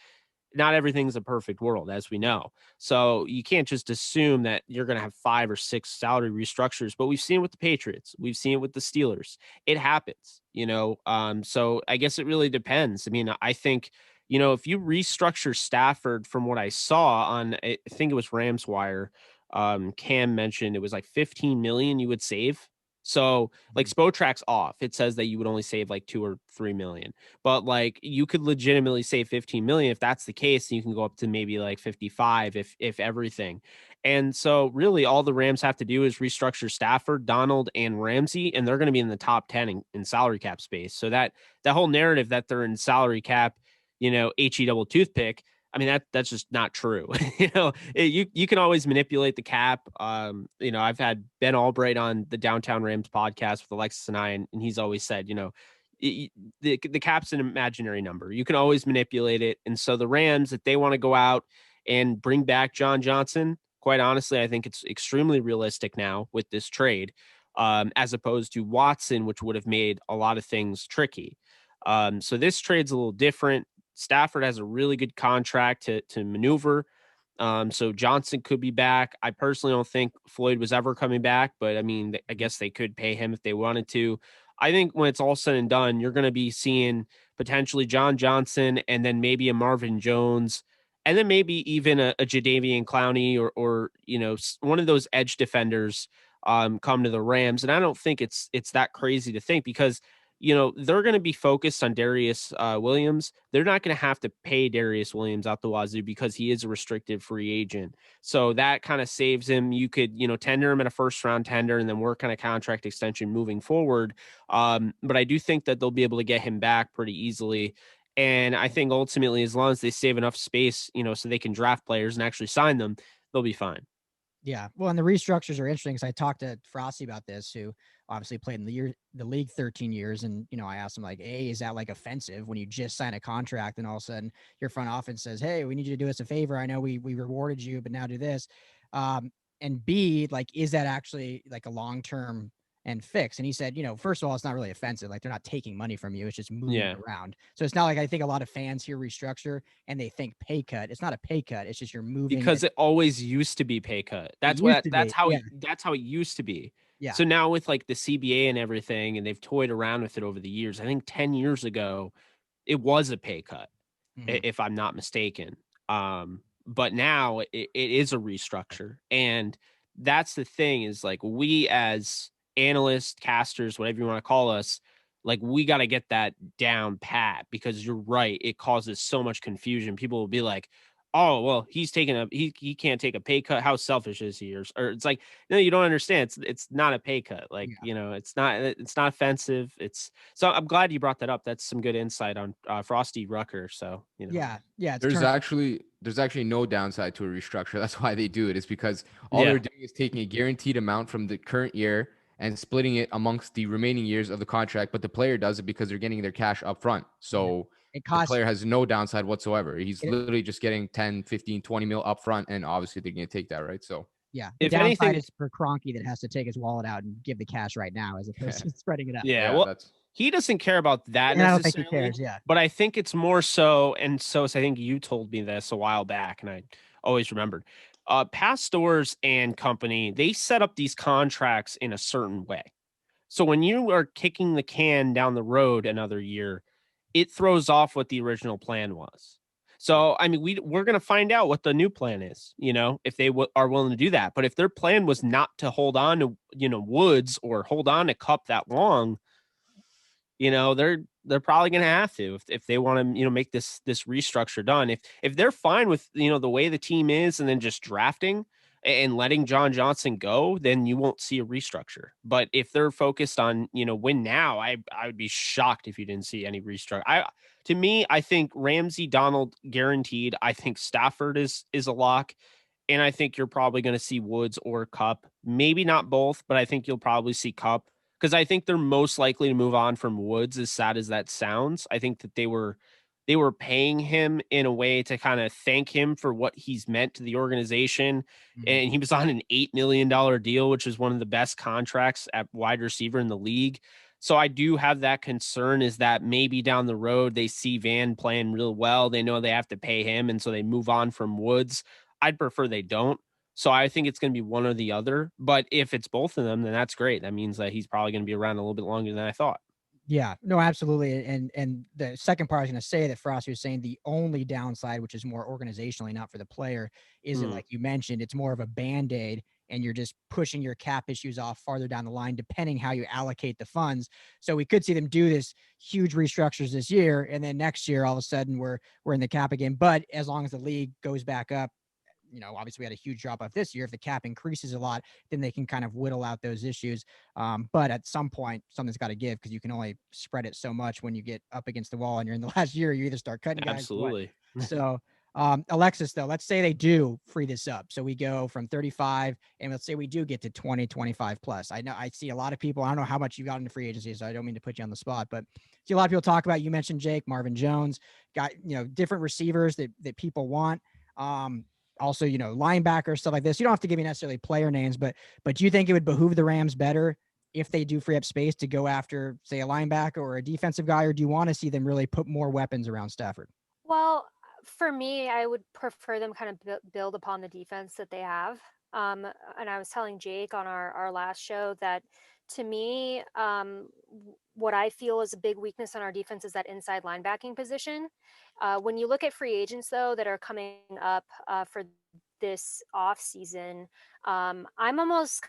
not everything's a perfect world, as we know. So you can't just assume that you're going to have 5 or 6 salary restructures, but we've seen it with the Patriots. We've seen it with the Steelers. It happens, so I guess it really depends. I mean, I think, if you restructure Stafford, from what I saw on, I think it was Rams Wire, Cam mentioned it was like 15 million you would save. So like Spotrack's off. It says that you would only save like 2 or 3 million, but like you could legitimately save 15 million. If that's the case, you can go up to maybe like 55 if everything. And so really all the Rams have to do is restructure Stafford, Donald, and Ramsey, and they're going to be in the top 10 in salary cap space. So that whole narrative that they're in salary cap, HE double toothpick, I mean, that's just not true. You can always manipulate the cap. I've had Ben Albright on the Downtown Rams podcast with Alexis and I, and he's always said, the cap's an imaginary number. You can always manipulate it. And so the Rams, if they want to go out and bring back John Johnson, quite honestly, I think it's extremely realistic now with this trade, as opposed to Watson, which would have made a lot of things tricky. So this trade's a little different. Stafford has a really good contract to maneuver. So Johnson could be back. I personally don't think Floyd was ever coming back, but I mean, I guess they could pay him if they wanted to. I think when it's all said and done, you're going to be seeing potentially John Johnson and then maybe a Marvin Jones and then maybe even a Jadeveon Clowney or one of those edge defenders come to the Rams. And I don't think it's that crazy to think because they're going to be focused on Darius Williams. They're not going to have to pay Darius Williams out the wazoo because he is a restricted free agent. So that kind of saves him. You could, tender him in a first round tender and then work on a contract extension moving forward. But I do think that they'll be able to get him back pretty easily. And I think ultimately, as long as they save enough space, so they can draft players and actually sign them, they'll be fine. Yeah. Well, and the restructures are interesting because I talked to Frostee about this, who obviously played in the league 13 years. And, I asked him like, A, is that like offensive when you just sign a contract and all of a sudden your front office says, hey, we need you to do us a favor. I know we rewarded you, but now do this. And B, like, is that actually like a long-term and fix? And he said, first of all, it's not really offensive. Like they're not taking money from you. It's just moving it around. So it's not like I think a lot of fans hear restructure and they think pay cut. It's not a pay cut. It's just you're moving because it always used to be pay cut. That's how it used to be. Yeah. So now with like the CBA and everything, and they've toyed around with it over the years. I think 10 years ago, it was a pay cut, if I'm not mistaken. But now it is a restructure. And that's the thing is like we as analysts, casters, whatever you want to call us, like we got to get that down pat because you're right. It causes so much confusion. People will be like, oh, well, he can't take a pay cut. How selfish is he? Or it's like, no, you don't understand. It's not a pay cut. Like, it's not offensive. So I'm glad you brought that up. That's some good insight on Frostee Rucker. So, yeah. There's actually no downside to a restructure. That's why they do it. It's because all they're doing is taking a guaranteed amount from the current year and splitting it amongst the remaining years of the contract. But the player does it because they're getting their cash up front. So the player has no downside whatsoever. He's literally just getting 10, 15, 20 mil up front. And obviously they're going to take that, right? So yeah, the downside is for Kroenke that has to take his wallet out and give the cash right now as opposed to spreading it out. Yeah, well, he doesn't care about that necessarily. I don't think he cares, but I think it's more so, and so I think you told me this a while back, and I always remembered. Pastors and company, they set up these contracts in a certain way. So when you are kicking the can down the road another year, it throws off what the original plan was. So, I mean, we're going to find out what the new plan is, if they are willing to do that. But if their plan was not to hold on to, Woods or hold on to Kupp that long, they're probably going to have to if they want to, make this restructure done. If they're fine with, the way the team is and then just drafting and letting John Johnson go, then you won't see a restructure. But if they're focused on, win now, I would be shocked if you didn't see any restructure. To me, I think Ramsey, Donald guaranteed. I think Stafford is a lock. And I think you're probably going to see Woods or Kupp. Maybe not both, but I think you'll probably see Kupp. Because I think they're most likely to move on from Woods, as sad as that sounds. I think that they were paying him in a way to kind of thank him for what he's meant to the organization. And he was on an $8 million deal, which is one of the best contracts at wide receiver in the league. So I do have that concern, is that maybe down the road they see Van playing real well. They know they have to pay him, and so they move on from Woods. I'd prefer they don't. So I think it's going to be one or the other. But if it's both of them, then that's great. That means that he's probably going to be around a little bit longer than I thought. Yeah, no, absolutely. And the second part I was going to say that Frostee was saying the only downside, which is more organizationally, not for the player, is it, like you mentioned, it's more of a Band-Aid and you're just pushing your cap issues off farther down the line, depending how you allocate the funds. So we could see them do this huge restructures this year. And then next year, all of a sudden we're in the cap again. But as long as the league goes back up, obviously we had a huge drop off this year. If the cap increases a lot, then they can kind of whittle out those issues. But at some point, something's got to give, because you can only spread it so much when you get up against the wall and you're in the last year. You either start cutting guys. Absolutely. So Alexis, though, let's say they do free this up. So we go from 35 and let's say we do get to 20, 25 plus. I know I see a lot of people. I don't know how much you got into free agency, so I don't mean to put you on the spot, but see a lot of people talk about, you mentioned Jake, Marvin Jones, got, different receivers that people want. Also, linebackers, stuff like this. You don't have to give me necessarily player names, but do you think it would behoove the Rams better if they do free up space to go after, say, a linebacker or a defensive guy, or do you want to see them really put more weapons around Stafford? Well, for me, I would prefer them kind of build upon the defense that they have. And I was telling Jake on our last show that, to me, what I feel is a big weakness on our defense is that inside linebacking position. When you look at free agents, though, that are coming up for this offseason, I'm almost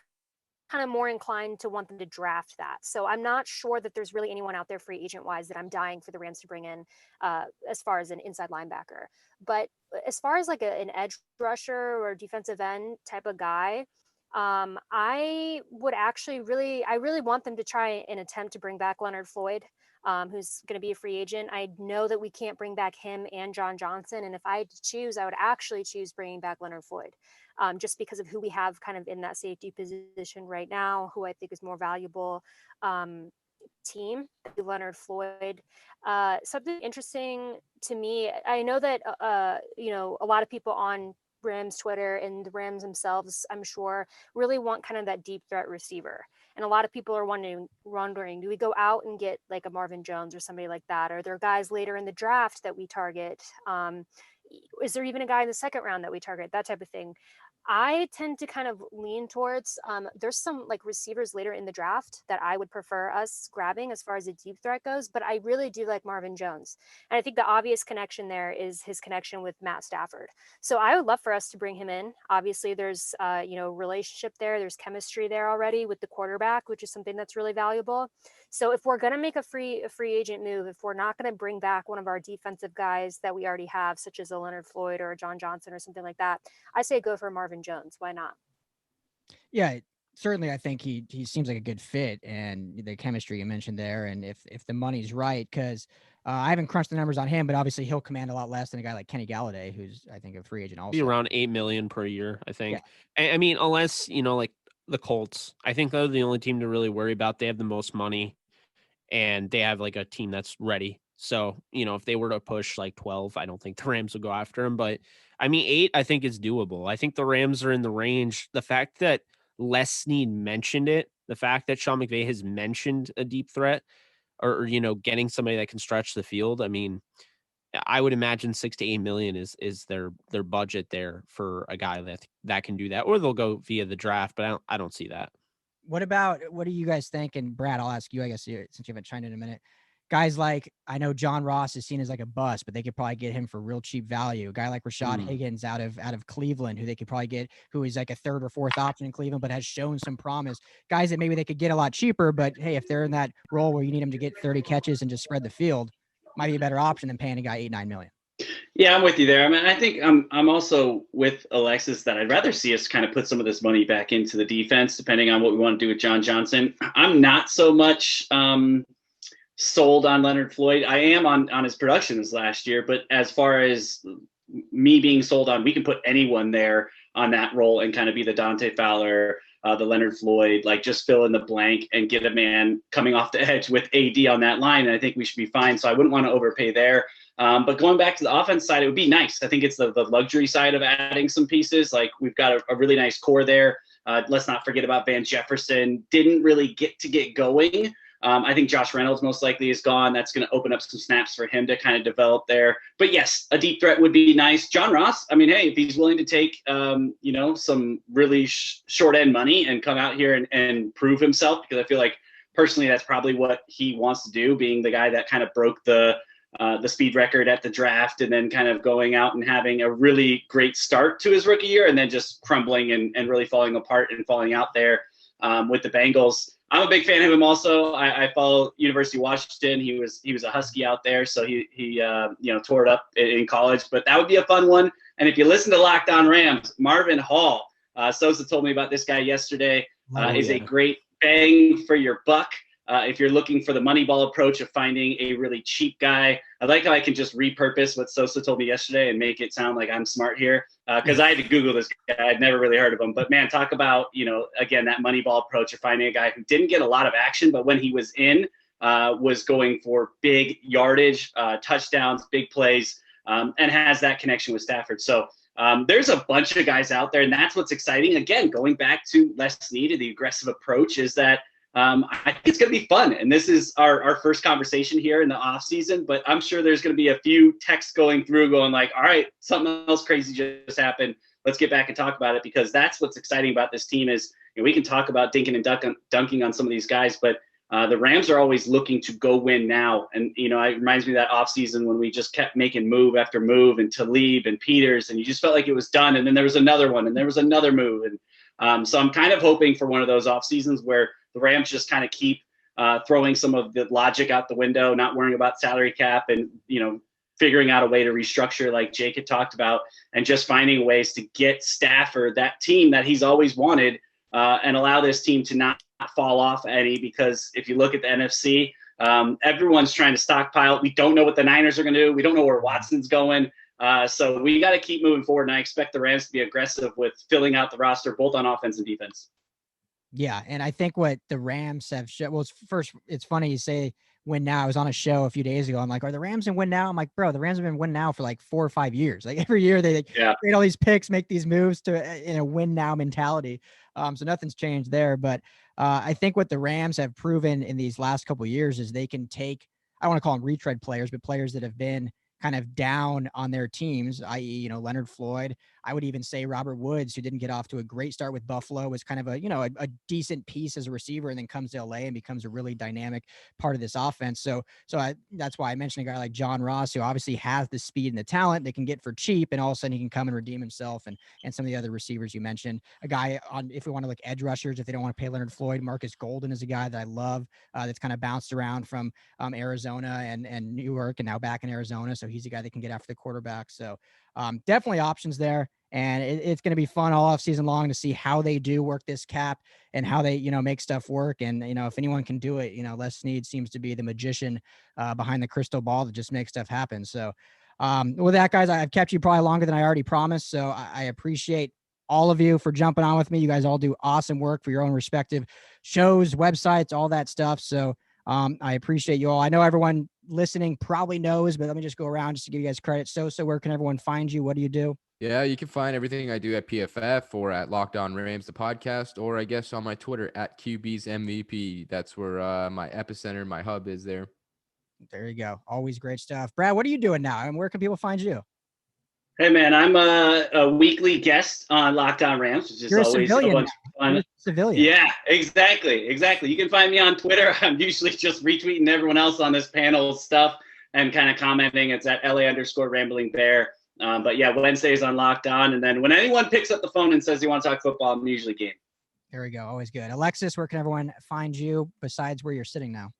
kind of more inclined to want them to draft that. So I'm not sure that there's really anyone out there free agent wise that I'm dying for the Rams to bring in as far as an inside linebacker. But as far as like an edge rusher or defensive end type of guy, I would actually really want them to try and attempt to bring back Leonard Floyd, who's going to be a free agent. I know that we can't bring back him and John Johnson. And if I had to choose, I would actually choose bringing back Leonard Floyd, just because of who we have kind of in that safety position right now, who I think is more valuable team, Leonard Floyd. Something interesting to me, I know that, a lot of people on Rams Twitter and the Rams themselves, I'm sure, really want kind of that deep threat receiver. And a lot of people are wondering, do we go out and get like a Marvin Jones or somebody like that? Are there guys later in the draft that we target? Is there even a guy in the second round that we target? That type of thing. I tend to kind of lean towards, there's some like receivers later in the draft that I would prefer us grabbing as far as a deep threat goes, but I really do like Marvin Jones. And I think the obvious connection there is his connection with Matt Stafford. So I would love for us to bring him in. Obviously there's, relationship there. There's chemistry there already with the quarterback, which is something that's really valuable. So if we're going to make a free agent move, if we're not going to bring back one of our defensive guys that we already have, such as a Leonard Floyd or a John Johnson or something like that, I say go for Marvin Jones. Why not? Yeah, certainly. I think he seems like a good fit, and the chemistry you mentioned there. And if the money's right, because I haven't crunched the numbers on him, but obviously he'll command a lot less than a guy like Kenny Galladay, who's I think a free agent also. Be around $8 million per year, I think. Yeah. I mean, unless like the Colts, I think they're the only team to really worry about. They have the most money, and they have like a team that's ready. So, if they were to push like 12, I don't think the Rams would go after him. But I mean, 8, I think is doable. I think the Rams are in the range. The fact that Les Snead mentioned it, the fact that Sean McVay has mentioned a deep threat or getting somebody that can stretch the field. I mean, I would imagine 6 to 8 million is their budget there for a guy that can do that, or they'll go via the draft, but I don't see that. What do you guys think? And Brad, I'll ask you, I guess, since you haven't chimed in a minute. Guys like, I know John Ross is seen as like a bust, but they could probably get him for real cheap value. A guy like Rashad Higgins out of Cleveland, who they could probably get, who is like a third or fourth option in Cleveland, but has shown some promise. Guys that maybe they could get a lot cheaper, but hey, if they're in that role where you need them to get 30 catches and just spread the field, might be a better option than paying a guy $8-9 million. Yeah, I'm with you there. I mean, I think I'm also with Alexis that I'd rather see us kind of put some of this money back into the defense, depending on what we want to do with John Johnson. I'm not so much sold on Leonard Floyd. I am on his productions last year, but as far as me being sold on, we can put anyone there on that role and kind of be the Dante Fowler, the Leonard Floyd, like just fill in the blank and get a man coming off the edge with AD on that line. And I think we should be fine. So I wouldn't want to overpay there. But going back to the offense side, it would be nice. I think it's the luxury side of adding some pieces. Like we've got a really nice core there. Let's not forget about Van Jefferson. Didn't really get going I think Josh Reynolds most likely is gone. That's going to open up some snaps for him to kind of develop there. But yes, a deep threat would be nice. John Ross, I mean, hey, if he's willing to take, some really short end money and come out here and prove himself, because I feel like personally that's probably what he wants to do, being the guy that kind of broke the speed record at the draft and then kind of going out and having a really great start to his rookie year and then just crumbling and really falling apart and falling out there with the Bengals. I'm a big fan of him also. I follow University of Washington. He was a Husky out there, so he tore it up in college. But that would be a fun one. And if you listen to Locked On Rams, Marvin Hall, Sosa told me about this guy yesterday, is a great bang for your buck. If you're looking for the Moneyball approach of finding a really cheap guy, I like how I can just repurpose what Sosa told me yesterday and make it sound like I'm smart here. Because I had to Google this guy. I'd never really heard of him. But, man, talk about, again, that Moneyball approach of finding a guy who didn't get a lot of action, but when he was in, was going for big yardage, touchdowns, big plays, and has that connection with Stafford. So there's a bunch of guys out there, and that's what's exciting. Again, going back to Les Snead, the aggressive approach is that I think it's going to be fun. And this is our first conversation here in the off season, but I'm sure there's going to be a few texts going through going like, all right, something else crazy just happened. Let's get back and talk about it, because that's what's exciting about this team is we can talk about dinking and dunking on some of these guys, but the Rams are always looking to go win now. And, it reminds me of that off season when we just kept making move after move, and Talib and Peters, and you just felt like it was done. And then there was another one, and there was another move. And so I'm kind of hoping for one of those off seasons where the Rams just kind of keep throwing some of the logic out the window, not worrying about salary cap, and, figuring out a way to restructure like Jake had talked about, and just finding ways to get Stafford that team that he's always wanted, and allow this team to not fall off any, because if you look at the NFC, everyone's trying to stockpile. We don't know what the Niners are going to do. We don't know where Watson's going. So we got to keep moving forward, and I expect the Rams to be aggressive with filling out the roster, both on offense and defense. Yeah, and I think what the Rams have shown, well, it's funny you say win now. I was on a show a few days ago. I'm like, are the Rams in win now? I'm like, bro, the Rams have been win now for like 4 or 5 years. Like every year they create all these picks, make these moves to in a win now mentality. So nothing's changed there. But I think what the Rams have proven in these last couple of years is they can take, I don't want to call them retread players, but players that have been kind of down on their teams, i.e., Leonard Floyd. I would even say Robert Woods, who didn't get off to a great start with Buffalo, was kind of a decent piece as a receiver, and then comes to LA and becomes a really dynamic part of this offense. So that's why I mentioned a guy like John Ross, who obviously has the speed and the talent they can get for cheap, and all of a sudden he can come and redeem himself, and some of the other receivers you mentioned. A guy on, if we want to look edge rushers, if they don't want to pay Leonard Floyd, Marcus Golden is a guy that I love, that's kind of bounced around from Arizona and New York, and now back in Arizona. So he's a guy that can get after the quarterback. So definitely options there. And it's going to be fun all off season long to see how they do work this cap and how they, make stuff work. And, if anyone can do it, Les Snead seems to be the magician behind the crystal ball that just makes stuff happen. So with that, guys, I've kept you probably longer than I already promised. So I appreciate all of you for jumping on with me. You guys all do awesome work for your own respective shows, websites, all that stuff. So I appreciate you all. I know everyone listening probably knows, but let me just go around just to give you guys credit. So where can everyone find you? What do you do? Yeah, you can find everything I do at PFF or at Locked On Rams, the podcast, or I guess on my Twitter at QB's MVP. That's where my epicenter, my hub is there. There you go. Always great stuff. Brad, what are you doing now? And where can people find you? Hey, man, I'm a weekly guest on Locked On Rams, which is always a bunch of fun. You're a civilian. Yeah, exactly. You can find me on Twitter. I'm usually just retweeting everyone else on this panel stuff and kind of commenting. It's at LA_Rambling Bear. But yeah, Wednesdays on Locked On. And then when anyone picks up the phone and says they want to talk football, I'm usually game. There we go. Always good. Alexis, where can everyone find you besides where you're sitting now?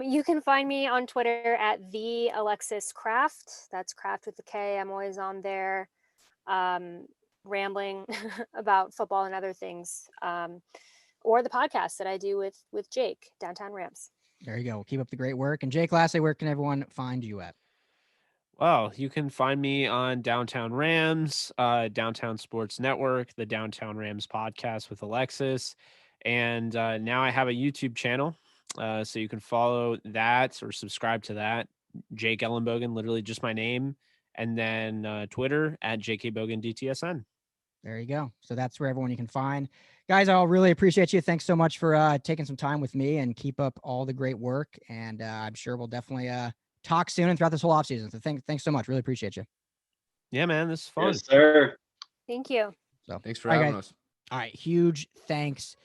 You can find me on Twitter at the Alexis Kraft. That's Kraft with a K. I'm always on there rambling about football and other things. Or the podcast that I do with Jake, Downtown Rams. There you go. Keep up the great work. And Jake, lastly, where can everyone find you at? Well, you can find me on Downtown Rams, Downtown Sports Network, the Downtown Rams podcast with Alexis. And now I have a YouTube channel. So you can follow that or subscribe to that. Jake Ellenbogen, literally just my name. And then Twitter at JKBoganDTSN. There you go. So that's where everyone you can find Guys, I really appreciate you. Thanks so much for taking some time with me, and keep up all the great work. And I'm sure we'll definitely talk soon and throughout this whole offseason. So thanks so much. Really appreciate you. Yeah, man, this is fun. Yes, sir. Thank you. So Thanks for having us. All right. Huge thanks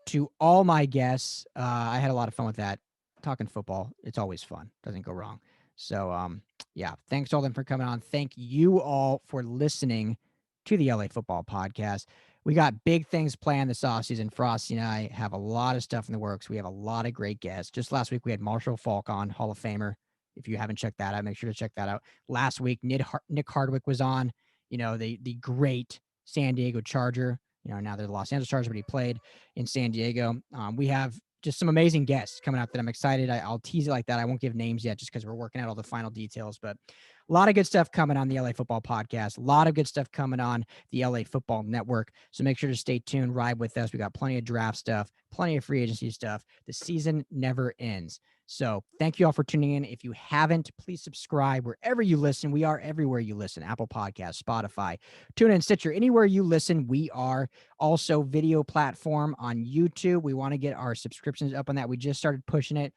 to all my guests. I had a lot of fun with that. Talking football, it's always fun. Doesn't go wrong. So, yeah, thanks to all of them for coming on. Thank you all for listening to the LA Football Podcast. We got big things planned this offseason. Frosty and I have a lot of stuff in the works. We have a lot of great guests. Just last week, we had Marshall Faulk on, Hall of Famer. If you haven't checked that out, make sure to check that out. Last week, Nick Hardwick was on, the great San Diego Charger. Now they're the Los Angeles Chargers, but he played in San Diego. We have just some amazing guests coming up that I'm excited. I'll tease it like that. I won't give names yet just because we're working out all the final details, but a lot of good stuff coming on the LA Football Podcast. A lot of good stuff coming on the LA Football Network. So make sure to stay tuned, ride with us. We got plenty of draft stuff, plenty of free agency stuff. The season never ends. So thank you all for tuning in. If you haven't, please subscribe wherever you listen. We are everywhere you listen. Apple Podcasts, Spotify, TuneIn, Stitcher, anywhere you listen, we are. Also video platform on YouTube. We want to get our subscriptions up on that. We just started pushing it.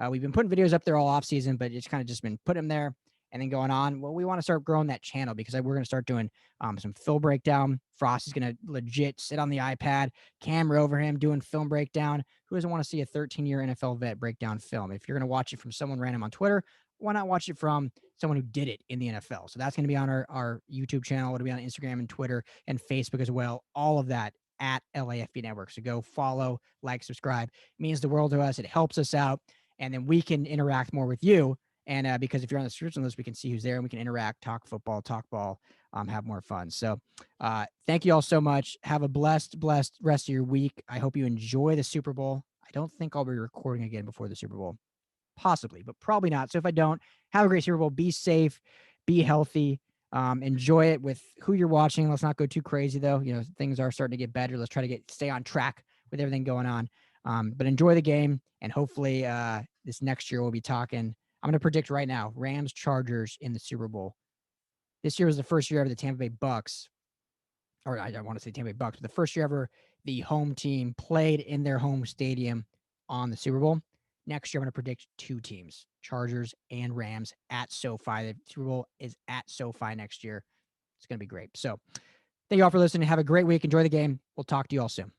We've been putting videos up there all off season, but it's kind of just been putting them there and then going on. Well, we want to start growing that channel because we're going to start doing some film breakdown. Frost is going to legit sit on the iPad, camera over him, doing film breakdown. Who doesn't want to see a 13-year NFL vet breakdown film? If you're going to watch it from someone random on Twitter, why not watch it from someone who did it in the NFL? So that's going to be on our YouTube channel. It'll be on Instagram and Twitter and Facebook as well. All of that at LAFB Network. So go follow, like, subscribe. It means the world to us. It helps us out. And then we can interact more with you. And because if you're on the subscription list, we can see who's there and we can interact, talk football, talk ball, have more fun. So thank you all so much. Have a blessed rest of your week. I hope you enjoy the Super Bowl. I don't think I'll be recording again before the Super Bowl. Possibly, but probably not. So if I don't, have a great Super Bowl. Be safe, be healthy, enjoy it with who you're watching. Let's not go too crazy though. Things are starting to get better. Let's try to stay on track with everything going on. But enjoy the game, and hopefully this next year we'll be talking. I'm going to predict right now, Rams Chargers in the Super Bowl. This year was the first year ever the Tampa Bay Bucks, or I don't want to say Tampa Bay Bucks, but the first year ever the home team played in their home stadium on the Super Bowl. Next year, I'm going to predict two teams, Chargers and Rams at SoFi. The Super Bowl is at SoFi next year. It's going to be great. So thank you all for listening. Have a great week. Enjoy the game. We'll talk to you all soon.